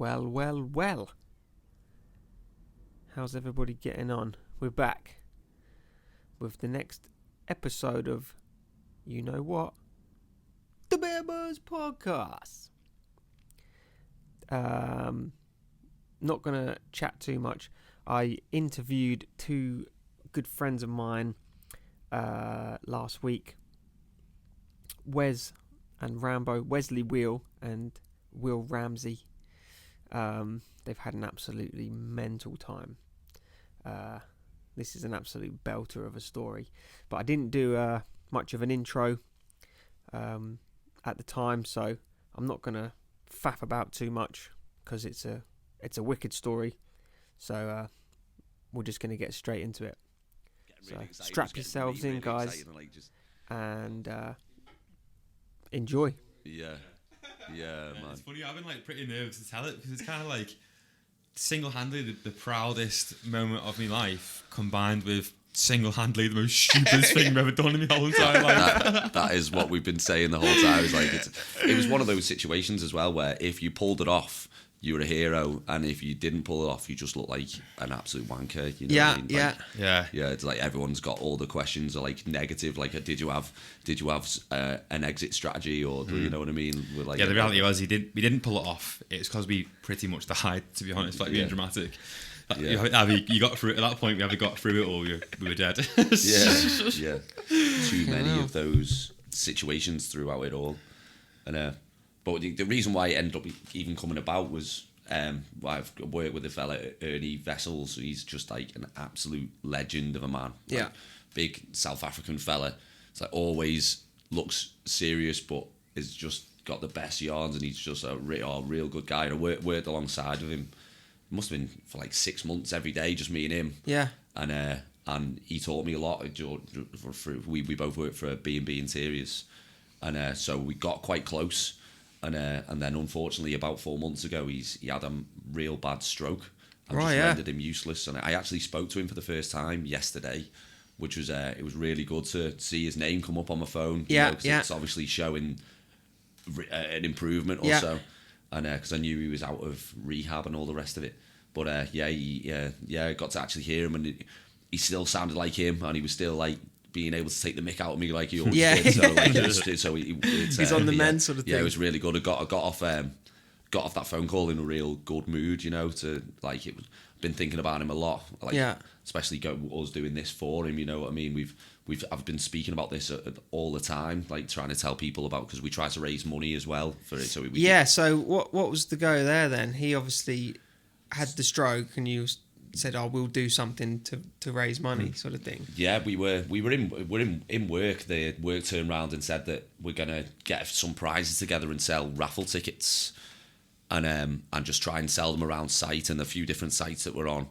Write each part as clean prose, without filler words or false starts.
Well. How's everybody getting on? We're back with the next episode of You Know What? The Bear Buzz Podcast. Not going to chat too much. I interviewed two good friends of mine last week. Wes and Rambo, Wesley Wheel and Will Ramsey. They've had an absolutely mental time. This is an absolute belter of a story. But I didn't do much of an intro at the time, so I'm not going to faff about too much because it's a wicked story. So we're just going to get straight into it. So strap yourselves in, guys, and enjoy. Yeah, man. It's funny, I've been pretty nervous to tell it because it's kind of single-handedly the proudest moment of my life combined with single-handedly the most stupidest thing I've ever done in my whole entire life. That is what we've been saying the whole time. It was one of those situations as well where if you pulled it off, you were a hero, and if you didn't pull it off, you just look like an absolute wanker. You know what I mean? Yeah. It's everyone's got all the questions are negative. Did you have an exit strategy, or you know what I mean? The reality was we didn't pull it off. It's because we pretty much died. To be honest, being dramatic. You got through it at that point. We either got through it or we were dead. yeah. Too many of those situations throughout it all, and. But the reason why it ended up even coming about was I've worked with a fella, Ernie Vessels. He's just an absolute legend of a man. Big South African fella. It's always looks serious, but has just got the best yarns, and he's just a real good guy. And I worked alongside of him. It must have been for 6 months every day, just me and him. Yeah. And he taught me a lot. We both worked for B&B Interiors, and so we got quite close. And then unfortunately about 4 months ago he had a real bad stroke and rendered him useless. And I actually spoke to him for the first time yesterday, which was it was really good to see his name come up on my phone. It's obviously showing an improvement or so. And because I knew he was out of rehab and all the rest of it. But I got to actually hear him, and he still sounded like him, and he was still being able to take the mick out of me like he always did. So he's on the mend sort of thing. Yeah, it was really good. I got off that phone call in a real good mood, been thinking about him a lot. Especially us doing this for him, you know what I mean? I've been speaking about this all the time, trying to tell people about, because we try to raise money as well for it. So what was the go there then? He obviously had the stroke, and you said, we'll do something to raise money, sort of thing. Yeah, we were in work. The work turned around and said that we're gonna get some prizes together and sell raffle tickets, and just try and sell them around site and a few different sites that we're on,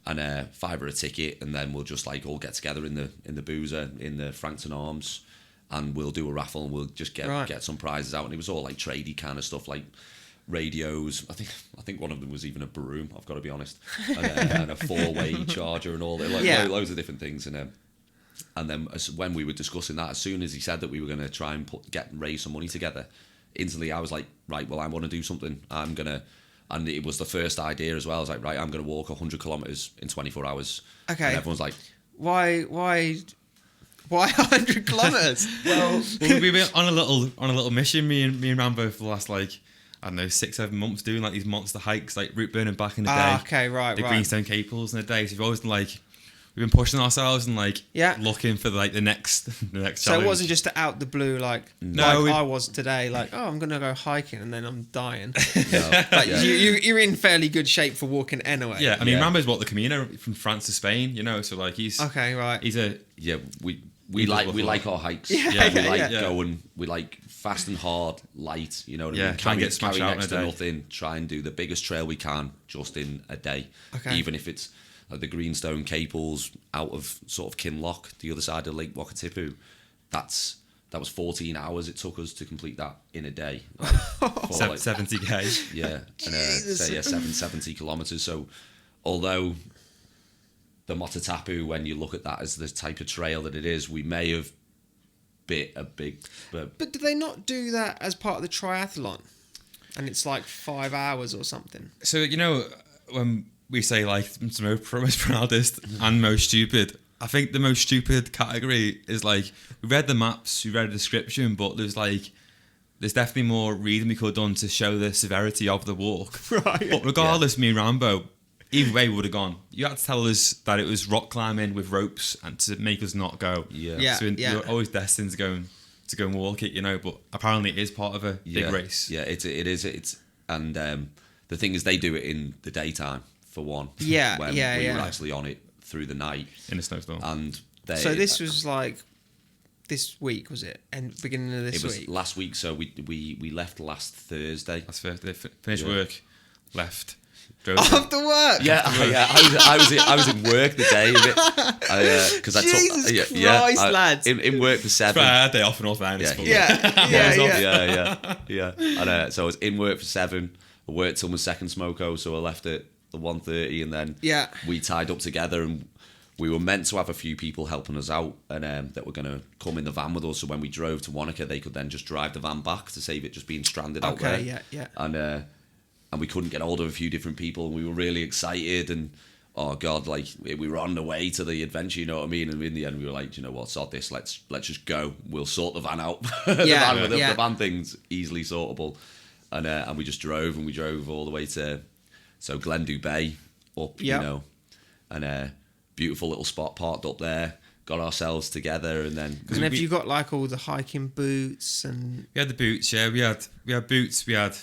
and £5 a ticket, and then we'll just all get together in the boozer in the Frankton Arms, and we'll do a raffle, and we'll just get some prizes out. And it was all tradey kind of stuff, radios. I think one of them was even a broom, I've got to be honest, and a 4-way charger and all that, loads of different things. And then when we were discussing that, as soon as he said that we were going to try and raise some money together, instantly I was like, right, well, I want to do something. And it was the first idea as well. I was like, right, I'm going to walk 100 kilometres in 24 hours. Okay. And everyone's like, why 100 kilometres? well, we've been on a little mission, me and Rambo, for the last 6-7 months, doing these monster hikes, route burning back in the day. Okay, right. The Greenstone Caples in the day. So we've always been we've been pushing ourselves and looking for the next challenge. So it wasn't just out the blue I was today, I'm gonna go hiking and then I'm dying. You're in fairly good shape for walking anyway. Yeah, I mean Rambo's the Camino from France to Spain, so he's okay, right. He's a we like our hikes. Going. We like fast and hard, light. You know what I mean? Try and get smashed out next to nothing. Try and do the biggest trail we can just in a day. Okay. Even if it's the Greenstone Caples out of sort of Kinloch, the other side of Lake Wakatipu. That was 14 hours it took us to complete that in a day. 70k. Yeah, and 770 kilometres. So although the Motatapu, when you look at that as the type of trail that it is, we may have bit a big... But do they not do that as part of the triathlon? and it's like 5 hours or something. So, you know, when we say like most proudest and most stupid, I think the most stupid category is like, we read the maps, we read the description, but there's definitely more reading we could have done to show the severity of the walk. Right. But regardless, me and Rambo, either way we would have gone. You had to tell us that it was rock climbing with ropes and to make us not go. Yeah. So we were always destined to go and walk it, you know, but apparently it is part of a big race. Yeah, it is. And the thing is, they do it in the daytime, for one. Yeah, when yeah, we yeah. were actually on it through the night. In a snowstorm. And So this was like this week, was it? And beginning of this it was week? last week, so we left last Thursday. That's first. They finished work, left, drove. After work? Yeah, I was in work the day of it. Because I Jesus took Christ, lads. in work for 7. Friday, day off in North Island. Yeah. And so I was in work for 7. I worked till my second smoko, so I left at 1:30, and then we tied up together, and we were meant to have a few people helping us out, and that were going to come in the van with us. So when we drove to Wanaka, they could then just drive the van back to save it just being stranded out there. Yeah. And we couldn't get hold of a few different people, and we were really excited, and oh god, like we were on the way to the adventure, you know what I mean? And in the end, we were like, you know what, sod this, let's just go. We'll sort the van out. The van thing's easily sortable, and we just drove, and we drove all the way to Glendu Bay up, you know, and beautiful little spot parked up there. Got ourselves together, and then. And have you got like all the hiking boots and? We had the boots, yeah. We had boots. We had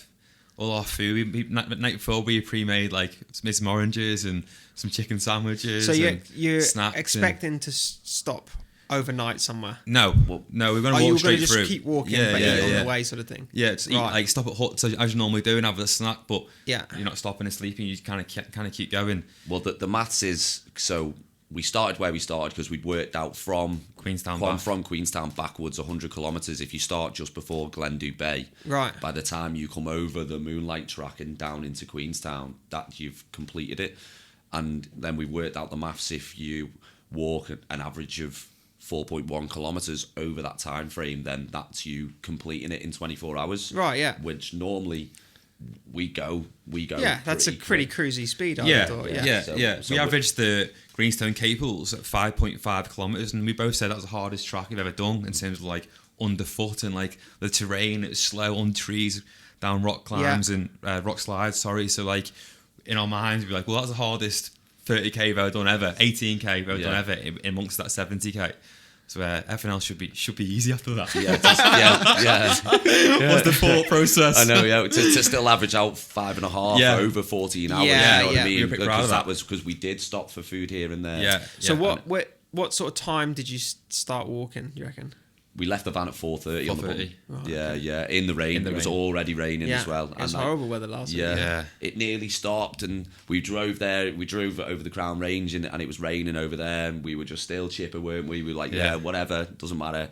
all our food. Night before we pre-made like some oranges and some chicken sandwiches. So you're snacks expecting to stop overnight somewhere? No, we're going to walk you were straight going to through. just keep walking, but eat on the way, sort of thing. Yeah, just eat, like stop at huts as you normally do and have a snack, but you're not stopping and sleeping. You kind of keep going. Well, the maths is so. We started where we started because we'd worked out from Queenstown backwards 100 kilometres. If you start just before Glendu Bay, right, by the time you come over the Moonlight track and down into Queenstown, that you've completed it. And then we worked out the maths. If you walk an average of 4.1 kilometres over that time frame, then that's you completing it in 24 hours. Right, yeah. Which normally we go. Yeah, that's a pretty cruisy speed. I thought. So we averaged the Greenstone Cables at 5.5 kilometres, and we both said that was the hardest track we've ever done in terms of like underfoot and like the terrain. It's slow on trees, down rock climbs and rock slides. So like in our minds, we're like, well, that's the hardest 30k we've ever done ever, 18k we've ever done ever in amongst that 70k. So everything else should be easy after that. What's the thought process? I know, to still average out 5.5 over 14 hours. You know what I mean? Because that was because we did stop for food here and there. So what sort of time did you start walking, you reckon? We left the van at 4:30 on the button. Right, in the rain. It was already raining as well. It was horrible weather last week. It nearly stopped, and we drove there. We drove over the Crown Range, and it was raining over there, and we were just still chipper, weren't we? We were like, whatever, doesn't matter.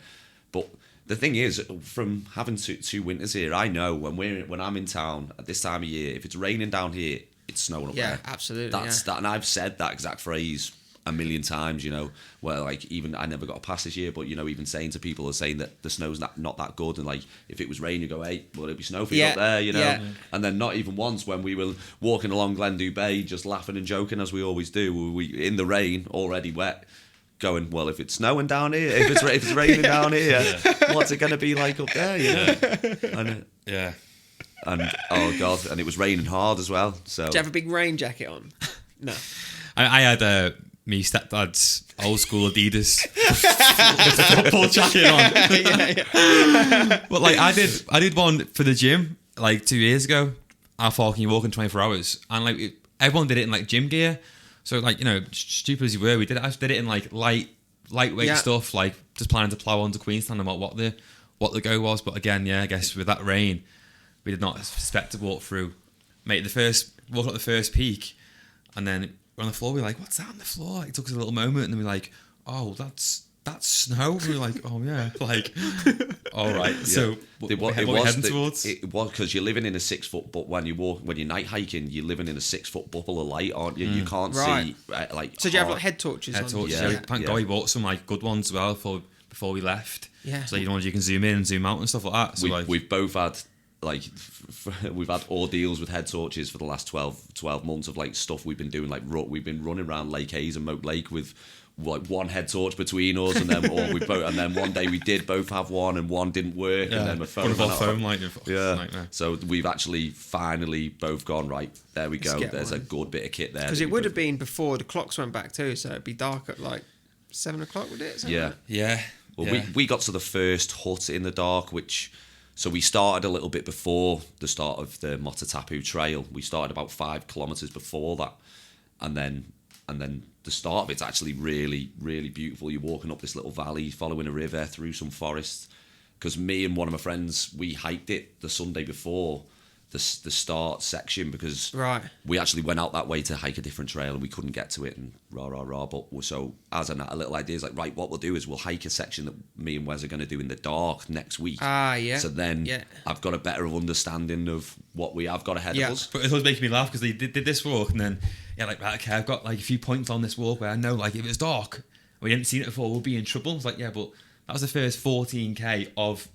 But the thing is, from having two winters here, I know when I'm in town at this time of year, if it's raining down here, it's snowing up there. Yeah, absolutely. That's that, and I've said that exact phrase a million times, you know, where like even I never got a pass this year, but you know, even saying to people are saying that the snow's not that good, and like if it was rain, you go, hey, well, it'd be snow for you up there, you know. And then not even once when we were walking along Glendu Bay, just laughing and joking as we always do, we in the rain, already wet, going, well, if it's snowing down here, if it's raining down here, what's it going to be like up there, you know? And oh god, and it was raining hard as well. So did you have a big rain jacket on? No. I had me stepdad's old school Adidas football jacket on. But like I did one for the gym like 2 years ago. How far can you walk in 24 hours? And like everyone did it in like gym gear. So like, you know, stupid as you were, I did it in like lightweight stuff, like just planning to plough onto Queenstown and what the go was. But again, I guess with that rain, we did not expect to walk through. Mate, walk up the first peak, and then we're on the floor. We're like, "What's that on the floor?" It took us a little moment, and then we're like, "Oh, that's snow." We were like, "Oh yeah," like, all right. So it was because you're living in a 6 foot, but when you're night hiking, you're living in a 6 foot bubble of light, aren't you? You can't see like. So do you have like head torches? Thank God we bought some like good ones as well before we left. Yeah. So you can zoom in and zoom out and stuff like that. So we've both had like we've had ordeals with head torches for the last 12 months of like stuff we've been doing. Like we've been running around Lake Hayes and Moat Lake with like one head torch between us, and then one day we did both have one and one didn't work, and then my phone went out. Phone light. So we've actually finally both gone, right, there we go, there's a good bit of kit there, because it would have been before the clocks went back too, so it'd be dark at like 7 o'clock, would it? Well, we got to the first hut in the dark, so we started a little bit before the start of the Motatapu Trail. We started about 5 kilometres before that, and then the start of it's actually really, really beautiful. You're walking up this little valley, following a river through some forest. Because me and one of my friends, we hiked it the Sunday before the start section, because we actually went out that way to hike a different trail and we couldn't get to it, and But so as a little idea is like, right, what we'll do is we'll hike a section that me and Wes are going to do in the dark next week. So then I've got a better understanding of what we have got ahead of us. But it was making me laugh because they did this walk, and then like, right, okay, I've got like a few points on this walk where I know, like, if it's dark, we didn't see it before, we'll be in trouble. It's like, but that was the first 14k of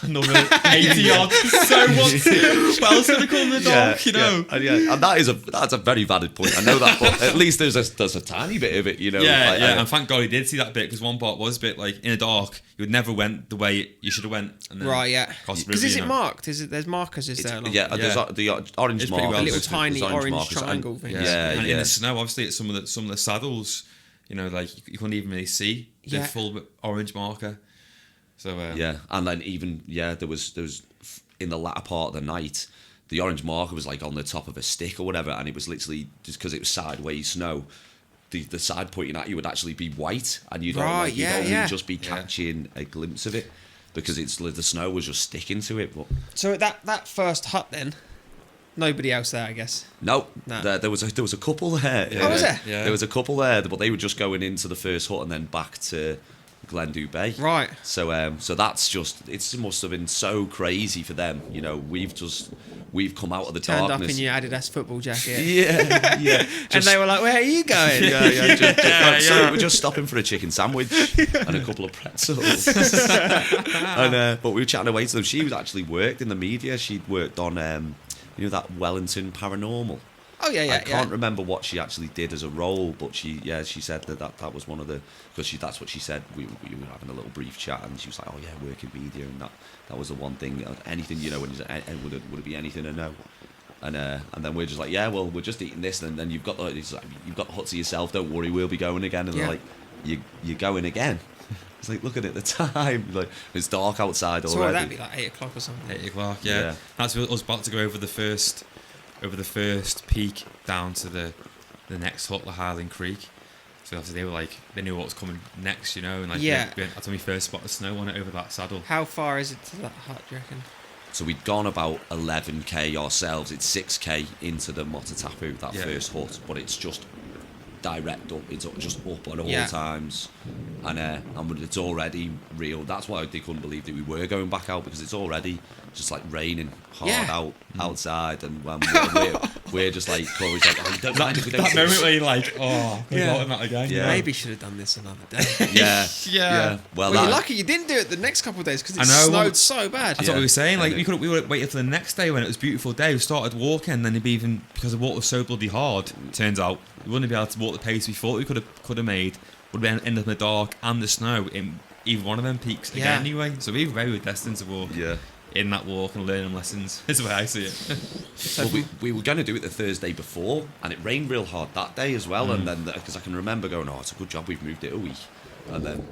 another 80 yards. So what else gonna come in the dark, you know? And that's a very valid point. I know that, but at least there's a tiny bit of it, you know. And thank God he did see that bit, because one part was a bit like in the dark. You would never went the way you should have went. And then because is it marked? There's markers? There's there's the orange markers, a little tiny orange triangle thing. And in the snow, obviously, it's some of the saddles. You know, like you couldn't even really see the full orange marker. So and then even there was in the latter part of the night, the orange marker was like on the top of a stick or whatever, and it was literally just because it was sideways snow. The side pointing at you would actually be white, and you'd only just be catching a glimpse of it, because the snow was just sticking to it. But so at that first hut then, nobody else there, I guess. No. There was a couple there. Oh, was there? Yeah. There was a couple there, but they were just going into the first hut and then back to Glendu Bay. Right. So that's just, it must have been so crazy for them. You know, we've come out of the Turned darkness. Up in your Adidas football jacket. Yeah. And they were like, "Where are you going?" So we're just stopping for a chicken sandwich and a couple of pretzels. But we were chatting away to them. She was actually worked in the media. She'd worked on that Wellington Paranormal. Oh yeah. I can't remember what she actually did as a role, but she said that was one of the, because that's what she said. We were having a little brief chat, and she was like, "Oh yeah, work in media," and that was the one thing. Anything, when you say, would it be anything or no? And then we're just like, yeah, well, we're just eating this, and then you've got the hut to yourself. Don't worry, we'll be going again. And they're like, you're going again? It's like, looking at the time, like it's dark outside already. So that'd be like 8 o'clock or something. 8 o'clock, yeah. That's us about to go over the first peak down to the next hut, the Highland Creek. So obviously they knew what was coming next, and that's when we first spotted snow on it over that saddle. How far is it to that hut, do you reckon? So we'd gone about 11k ourselves. It's 6k into the Motatapu, that first hut, but it's just direct up. It's just up at all times, and it's already real. That's why they couldn't believe that we were going back out, because it's already just like raining hard outside, and we're just like, Corey's like, "Oh, don't mind if we don't." That moment where you're like, "Oh, we're going that again." Yeah. Maybe should have done this another day. Yeah. Well, you're lucky you didn't do it the next couple of days, because it snowed so bad. That's what we were saying. Like we would have waited for the next day when it was a beautiful day. We started walking, and then it'd be even, because the water was so bloody hard. Turns out we wouldn't be able to walk the pace we thought we could have made. Would have ended up in the dark and the snow in either one of them peaks again anyway. So we were destined to walk. In that walk and learning lessons is the way I see it. Well, we were going to do it the Thursday before, and it rained real hard that day as well. And then, because I can remember going, "Oh, it's a good job we've moved it a week." And then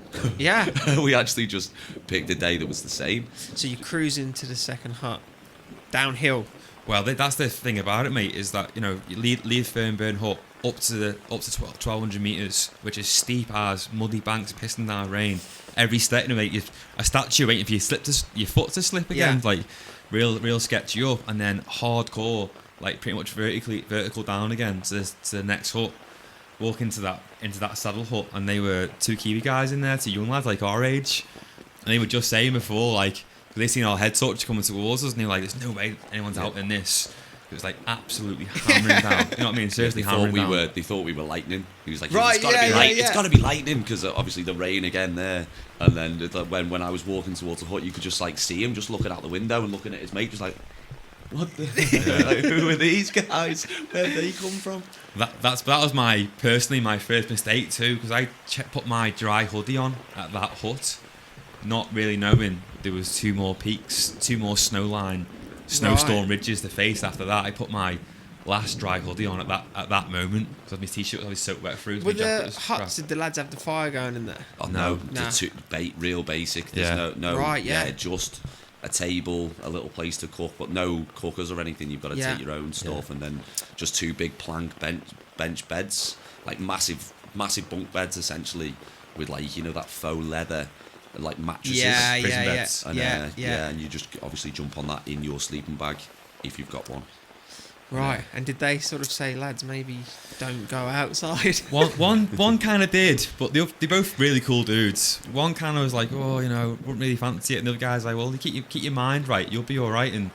we actually just picked a day that was the same. So you cruise into the second hut downhill. Well, that's the thing about it, mate, is that you leave Fernburn Hut up to 1,200 metres, which is steep as muddy banks pissing down rain. Every step, mate, you've a statue waiting for your foot to slip again, like real sketchy up, and then hardcore, like pretty much vertical down again to the next hut. Walk into that saddle hut, and they were 2 Kiwi guys in there, 2 young lads like our age, and they were just saying before, like, they seen our head torch coming towards us, and they were like, "There's no way anyone's out in this." It was like absolutely hammering down. You know what I mean? Seriously hammering down. They thought we were lightning. He was like, right, it's got to be lightning, because obviously the rain again there. And then when I was walking towards the hut, you could just like see him just looking out the window and looking at his mate, just like, what the like, who are these guys? Where'd they come from? That was my first mistake too, because I put my dry hoodie on at that hut, not really knowing there was 2 more peaks, 2 more snowstorm ridges to face. After that, I put my last dry hoodie on at that moment, because my t-shirt was always soaked wet through. With the huts, did the lads have the fire going in there? Oh no, Nah. Real basic. There's no Right, yeah. just a table, a little place to cook, but no cookers or anything. You've got to take your own stuff, and then just 2 big plank bench beds, like massive bunk beds essentially, with like, you know, that faux leather like mattresses, prison beds, and and you just obviously jump on that in your sleeping bag if you've got one. Right, and did they sort of say, lads, maybe don't go outside? One kind of did, but they're both really cool dudes. One kind of was like, oh, you know, wouldn't really fancy it, and the other guy's like, well, keep your mind right, you'll be all right. And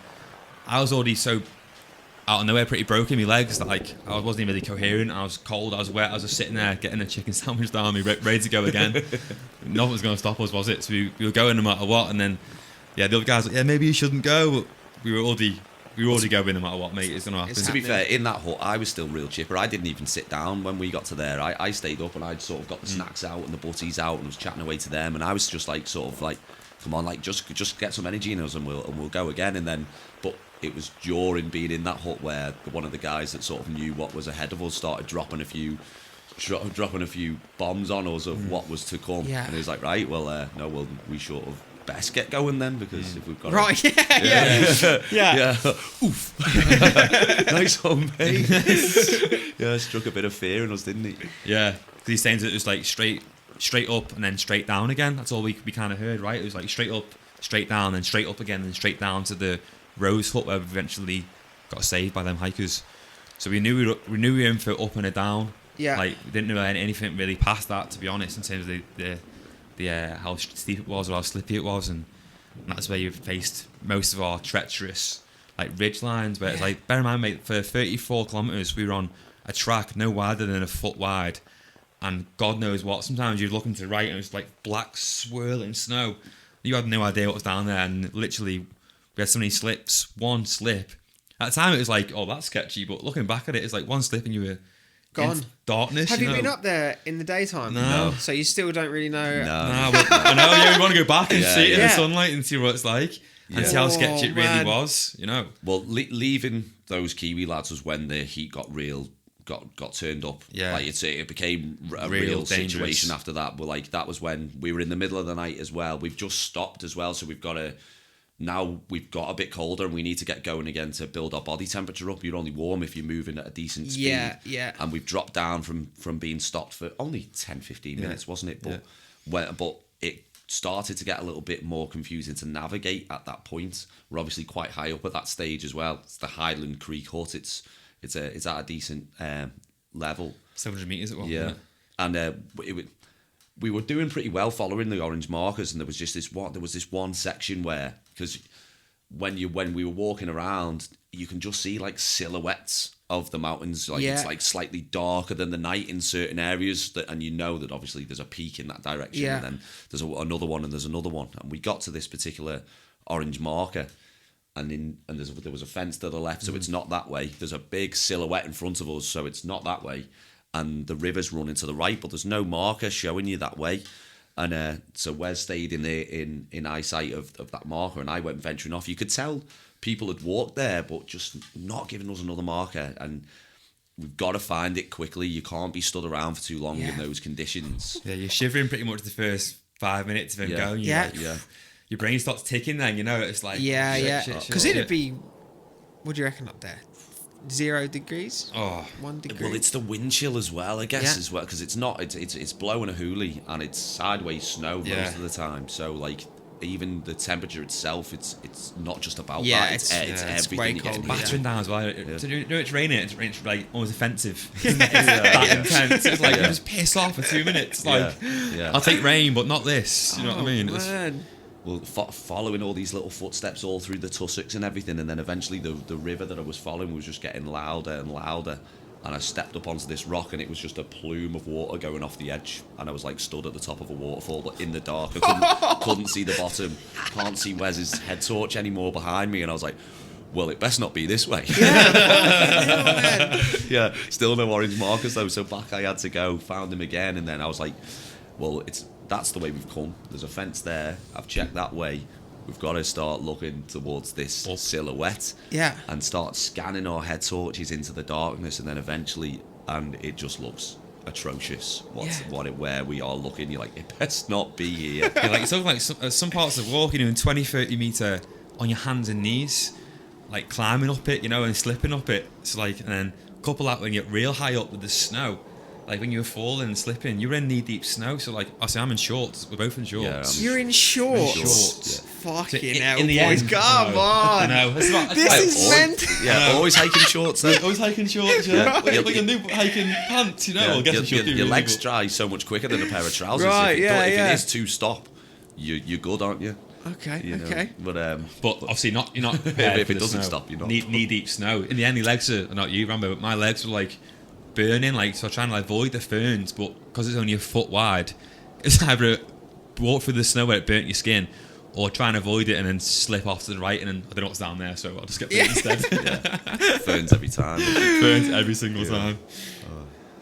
I was already so out of nowhere, pretty broken in my legs, that like I wasn't even really coherent. I was cold, I was wet, I was just sitting there getting a chicken sandwich down me, ready to go again. Nothing was going to stop us, was it? So we were going no matter what. And then the other guys like, yeah, maybe you shouldn't go. But we were already going no matter what, mate. It's gonna happen. To be fair, in that hut, I was still real chipper. I didn't even sit down when we got to there. I stayed up and I'd sort of got the snacks out and the butties out and was chatting away to them. And I was just like, sort of like, come on, like just get some energy in us and we'll go again. And then, but it was during being in that hut where one of the guys that sort of knew what was ahead of us started dropping a few bombs on us of what was to come. Yeah. And he was like, right, well, we sort of best get going then, because if we've got yeah. Oof. Nice one, mate. Yeah, struck a bit of fear in us, didn't he? Yeah, because he's saying that it was like straight up and then straight down again. That's all we kind of heard, right? It was like straight up, straight down, then straight up again, then straight down to the Rose Hut where we eventually got saved by them hikers. So we knew we were in for up and a down. Yeah. Like, we didn't know anything really past that, to be honest, in terms of the how steep it was or how slippy it was, and that's where you've faced most of our treacherous like ridge lines, where it's like, bear in mind, mate, for 34 kilometres we were on a track no wider than a foot wide, and God knows what, sometimes you're looking to the right and it's like black swirling snow. You had no idea what was down there, and literally we had so many slips. One slip at the time it was like, oh, that's sketchy, but looking back at it, it's like one slip and you were gone. Darkness. Have you been up there in the daytime? No. So you still don't really know. No, but I know. Yeah, we want to go back and see it in the Yeah. sunlight and see what it's like, and see how sketchy it really man. was. You know. Well, leaving those Kiwi lads was when the heat got turned up. Yeah. Like it became a real situation after that. But like that was when we were in the middle of the night as well. We've just stopped as well, so we've got a bit colder and we need to get going again to build our body temperature up. You're only warm if you're moving at a decent speed. Yeah. And we've dropped down from being stopped for only 10-15 minutes, wasn't it? But but it started to get a little bit more confusing to navigate at that point. We're obviously quite high up at that stage as well. It's the Highland Creek Hut. It's at a decent level. 700 metres it was. Yeah. And we were doing pretty well following the orange markers, and there was this one section where, because when we were walking around, you can just see like silhouettes of the mountains, like it's like slightly darker than the night in certain areas, and you know that obviously there's a peak in that direction, and then there's another one, and there's another one, and we got to this particular orange marker, and there was a fence to the left, so it's not that way. There's a big silhouette in front of us, so it's not that way. And the river's running to the right, but there's no marker showing you that way. And so Wes stayed in eyesight of that marker, and I went venturing off. You could tell people had walked there, but just not giving us another marker. And we've got to find it quickly. You can't be stood around for too long in those conditions. Yeah, you're shivering pretty much the first 5 minutes of him going. Your brain starts ticking then, you know, it's like... Yeah. Because it'd be... What do you reckon up there? 0 degrees? Oh. 1 degree? Well, it's the wind chill as well, I guess, as well, because it's blowing a hoolie and it's sideways snow most of the time. So, like, even the temperature itself, it's not just about that. It's everything. It's battering down as well. So, you know, it's raining. It's like almost offensive. It's that intense. It's like you just piss off for 2 minutes. Like, I'll take rain, but not this. You know what I mean? Man. Well, following all these little footsteps all through the tussocks and everything, and then eventually the river that I was following was just getting louder and louder, and I stepped up onto this rock and it was just a plume of water going off the edge, and I was like stood at the top of a waterfall, but in the dark. I couldn't see the bottom, can't see Wes's head torch anymore behind me, and I was like, well, it best not be this way. Yeah. Yeah, still no orange markers though. So back I had to go, found him again, and then I was like, well, that's the way we've come. There's a fence there. I've checked that way. We've got to start looking towards this silhouette. Yeah. And start scanning our head torches into the darkness, and then eventually, and it just looks atrocious. Where we are looking, you're like, it best not be here. Yeah, like it's sort of like some parts of walking in 20-30 meter on your hands and knees, like climbing up it, and slipping up it. It's like, and then couple that when you get real high up with the snow. Like when you were falling and slipping, you were in knee-deep snow. So like, I say I'm in shorts. We're both in shorts. You're in shorts. Yeah. Fucking So hell, in the boys! end, Come I on. know. This is meant. Yeah, always hiking shorts though. Always hiking shorts. Yeah. Like your new hiking pants. I guess your legs dry so much quicker than a pair of trousers. Right, if yeah. it is to stop, you're good, aren't you? Okay. Okay. But obviously you're not if it doesn't stop, you're not. knee deep snow. In the end, your legs are not you, Rambo, but my legs were like burning, like, so trying to avoid the ferns, but because it's only a foot wide, it's either walk through the snow where it burnt your skin, or try and avoid it and then slip off to the right, and then I don't know what's down there, so I'll just get burnt instead. Ferns every time. Ferns every single time.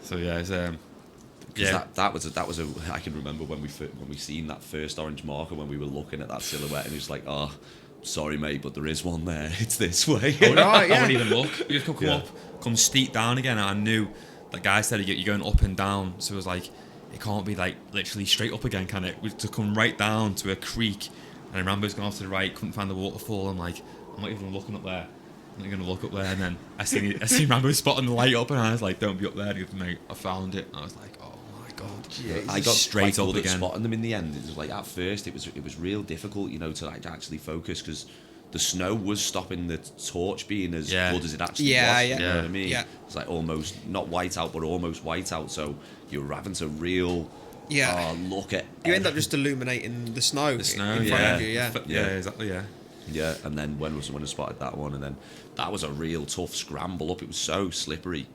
So yeah, it's that was a I can remember when we seen that first orange marker, when we were looking at that silhouette, and it was like, oh, sorry mate, but there is one there. It's this way. I wouldn't even look. You just come up, come steep down again, and I knew that guy said you're going up and down, so it was like, it can't be like literally straight up again, can it? We had to come right down to a creek, and then Rambo's gone off to the right, couldn't find the waterfall. I'm like, I'm not even looking up there. I'm not going to look up there, and then I see Rambo spotting the light up, and I was like, don't be up there. And he goes, mate, I found it. And I was like, oh my god, I got straight up again. Spotting them in the end. It was like, at first it was real difficult, to like actually focus, because the snow was stopping the torch being as good as it actually was. You know what I mean? Yeah. It's like almost not white out, but almost white out. So you were having to look at. You end up just illuminating the snow. In front of you. Yeah, exactly. Yeah. Yeah, and then when I spotted that one, and then that was a real tough scramble up. It was so slippery,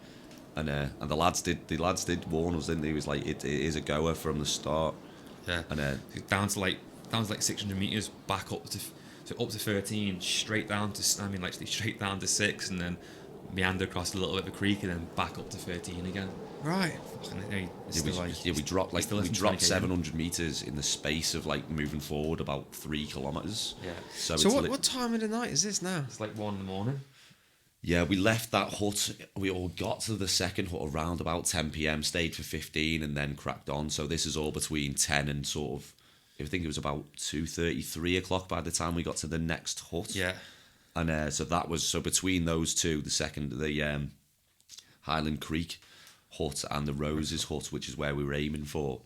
and the lads did warn us, didn't they? It was like it is a goer from the start. Yeah, and down to like 600 meters, back up to 13, straight down to straight down to 6, and then meander across a little bit of a creek, and then back up to 13 again. Right. We dropped 700 meters in the space of like moving forward about 3 kilometers. Yeah. So what time of the night is this now? It's like 1 in the morning. Yeah, we left that hut. We all got to the second hut around about 10 p.m. Stayed for 15, and then cracked on. So this is all between 10 and sort of, I think it was about 2:30, 3 o'clock by the time we got to the next hut. Yeah. And so between those two, the Highland Creek hut and the Roses hut, which is where we were aiming for,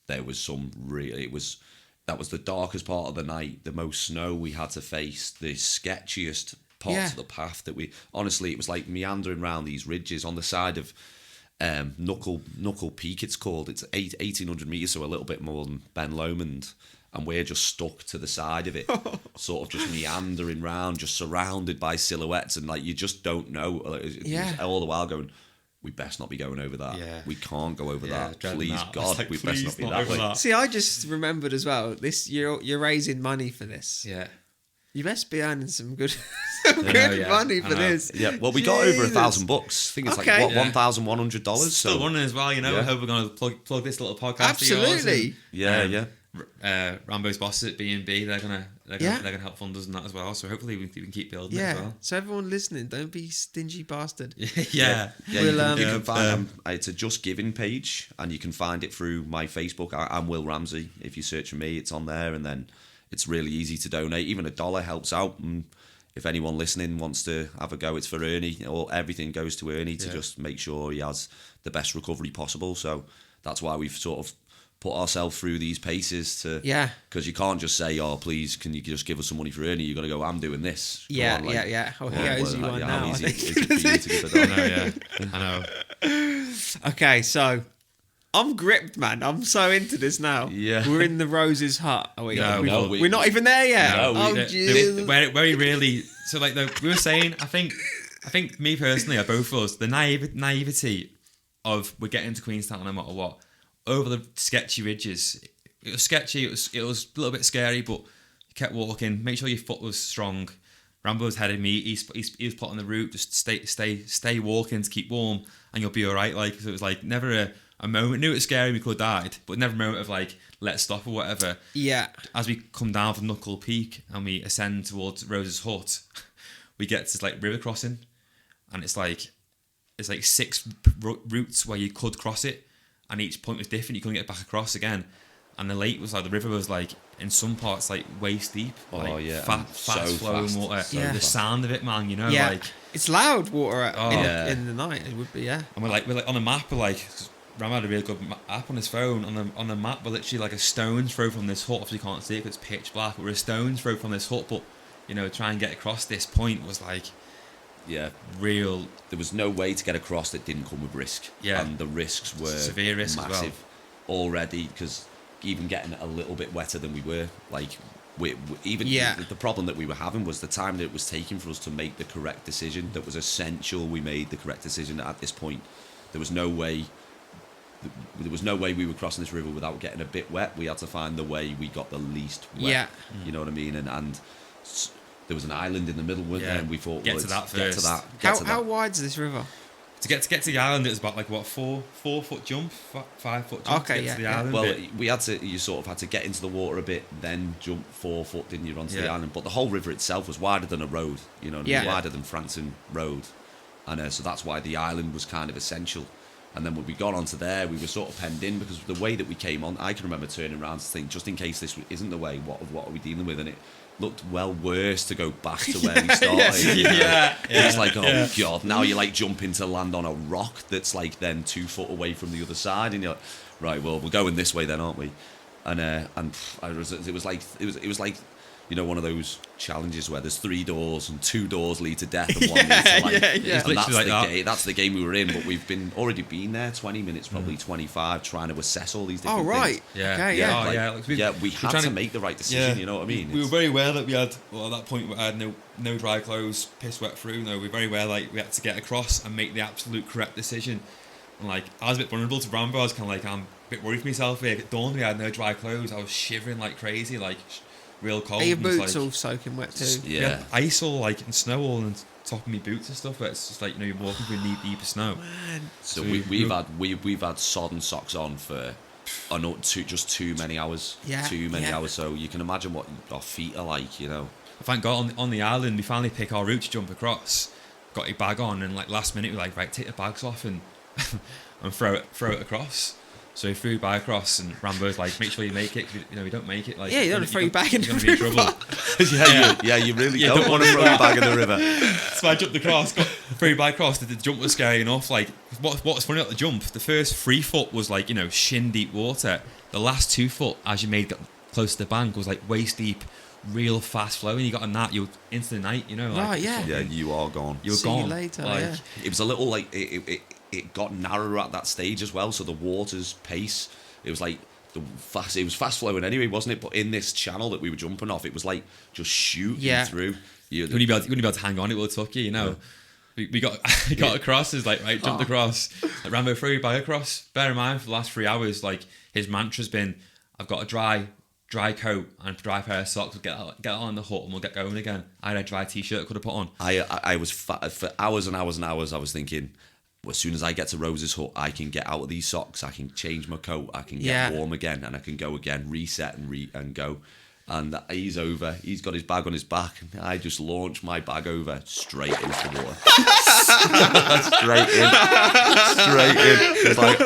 there was that was the darkest part of the night, the most snow we had to face, the sketchiest parts of the path that we, honestly, it was like meandering around these ridges on the side of Knuckle Peak, it's called. It's 1,800 metres, so a little bit more than Ben Lomond, and we're just stuck to the side of it, sort of just meandering round, just surrounded by silhouettes, and like you just don't know. All the while going, we best not be going over that. Yeah. We can't go over that. Please, God, we best not be that way. See, I just remembered as well, this you're raising money for this. Yeah. You best be earning some good money for this. Yeah, well, we got over $1,000. I think it's like $1,100. Still running as well, I hope we're going to plug this little podcast. Absolutely. Rambo's bosses at B&B, they're gonna help fund us in that as well. So hopefully we can keep building it as well. So everyone listening, don't be stingy bastard. You can find it's a Just Giving page, and you can find it through my Facebook. I'm Will Ramsey. If you search for me, it's on there, and then it's really easy to donate. Even $1 helps out. And if anyone listening wants to have a go, it's for Ernie, or everything goes to Ernie to just make sure he has the best recovery possible. So that's why we've sort of put ourselves through these paces because you can't just say, oh, please, can you just give us some money for Ernie? You've got to go, I'm doing this. He owes you one now. How easy is it for you to give $1? I know. Okay, so I'm gripped, man. I'm so into this now. Yeah. We're in the Roses hut. Are we? No, we're not even there yet. No, very really. So like we were saying, I think me personally, or both of us, the naivety of we're getting to Queenstown no matter what, over the sketchy ridges. It was sketchy. It was a little bit scary, but you kept walking. Make sure your foot was strong. Rambo was ahead of me. He was plotting the route. Just stay walking to keep warm, and you'll be all right. Like, so it was like never a moment. Knew it was scary. We could have died, but never a moment of like let's stop or whatever. Yeah. As we come down from Knuckle Peak and we ascend towards Rose's hut, we get to this like river crossing, and it's like 6 routes where you could cross it, and each point was different. You couldn't get back across again. And the lake was like, the river was like, in some parts, like waist deep. Like, fast flowing water. The sound of it, man, you know, like. It's loud water in the night, it would be, yeah. And we're like on the map, we're like, Ram had a really good app on his phone. On the map, we're literally like a stone's throw from this hut. Obviously, you can't see it because it's pitch black, but we're a stone's throw from this hut. But, you know, try and get across this point was like, real. There was no way to get across that didn't come with risk. Yeah. And the risks were severe risk massive already, because even getting a little bit wetter than we were, like the problem that we were having was the time that it was taking for us to make the correct decision. That was essential. We made the correct decision at this point. There was no way we were crossing this river without getting a bit wet. We had to find the way we got the least wet. Yeah. You know what I mean? And there was an island in the middle, wasn't there? And we thought, get to that first. How wide's this river? To get to the island, it was about like what 4 foot jump, 5 foot jump. Okay, to get to the island. Well, you sort of had to get into the water a bit, then jump 4 foot, didn't you, onto the island? But the whole river itself was wider than a road, you know, wider than Frankton Road, and so that's why the island was kind of essential. And then when we got onto there, we were sort of penned in, because the way that we came on, I can remember turning around to think, just in case this isn't the way, what are we dealing with? And it looked well worse to go back to where we started. It was like, God, now you like jumping to land on a rock that's like then 2 foot away from the other side, and you're like, right, well, we're going this way then, aren't we? And it was like you know, one of those challenges where there's 3 doors and 2 doors lead to death and one leads to life. And that's the game we were in, but we've already been there 20 minutes, probably 25, trying to assess all these different things. We had to make the right decision, you know what I mean? We were very aware that we had, at that point we had no dry clothes, piss wet through, we were very aware like we had to get across and make the absolute correct decision. And like, I was a bit vulnerable to Rambo. I was kind of like, I'm a bit worried for myself here. At dawn, we had no dry clothes. I was shivering like crazy, like real cold. Are your boots all soaking wet too? Yeah. Ice all like and snow all and top of my boots and stuff. But it's just like, you know, you're walking through knee deep of snow. Man. So we've had sodden socks on for just too many hours. Too many hours. So you can imagine what our feet are like, you know. Thank God on the island we finally pick our route to jump across. Got your bag on, and like last minute we're like, right, take the bags off and and throw it across. So he threw bag across, and Rambo's like, make sure you make it, 'cause, you know, we don't make it. Like, you don't want to throw your bag in the river. You're gonna be in trouble. You really don't want to throw your bag in the river. So I jumped across, threw your bag across. The jump was scary enough. Like, what's funny about the jump? The first 3 foot was like, you know, shin deep water. The last 2 foot, as you got close to the bank, was like waist deep, real fast flowing. You got on that, you're into the night, you know. Like, right, yeah. Yeah, you are gone. You're See gone. you later. Like, it was a little like it got narrower at that stage as well. So the water's pace, it was like it was fast flowing anyway, wasn't it? But in this channel that we were jumping off, it was like just shooting through. You wouldn't be able to hang on. It will tuck you, you know. Yeah. We got across. Is like, right, jumped across. Like, Rambo threw your bag across. Bear in mind, for the last 3 hours, like his mantra's been, I've got a dry coat and a dry pair of socks. We'll get on the hut and we'll get going again. I had a dry t-shirt I could have put on. I was for hours and hours and hours. I was thinking, well, as soon as I get to Rose's hut, I can get out of these socks. I can change my coat. I can get warm again, and I can go again, reset and go. And he's over. He's got his bag on his back. I just launched my bag over straight into the water. Straight in. It's like,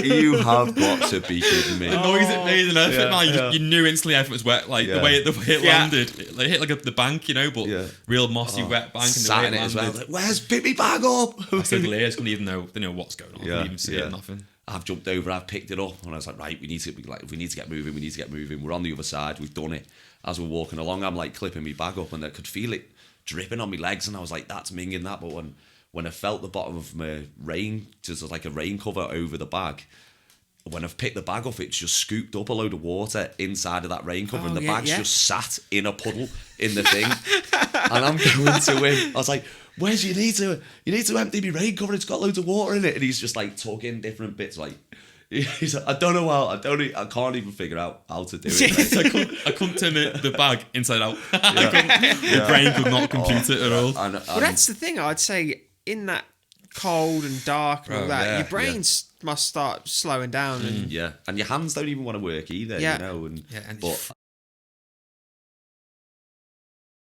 you have got to be kidding me. The noise it made and everything, man. You knew instantly everything was wet. Like the way it landed, it hit like the bank, you know, but real mossy wet bank. And the way it landed. As well. Like, where's pick me bag up? I said Lears couldn't even know. They know what's going on. Couldn't even see it. Nothing. I've jumped over, I've picked it up, and I was like, right, we need to get moving. We're on the other side, we've done it. As we're walking along, I'm like clipping my bag up, and I could feel it dripping on my legs, and I was like, that's minging that. But when I felt the bottom of my rain, just like a rain cover over the bag, when I've picked the bag up, it's just scooped up a load of water inside of that rain cover, and the bag's just sat in a puddle in the thing. And I'm going to him. I was like, where's you need to empty my rain cover? It's got loads of water in it. And he's just like tugging different bits, like He's like, I don't know how. I can't even figure out how to do it. Mate. So I couldn't turn the bag inside out. The brain could not compute it at all. Well, that's the thing. I'd say in that cold and dark and all that, your brain must start slowing down. And and your hands don't even want to work either. Yeah. You know. Yeah, and but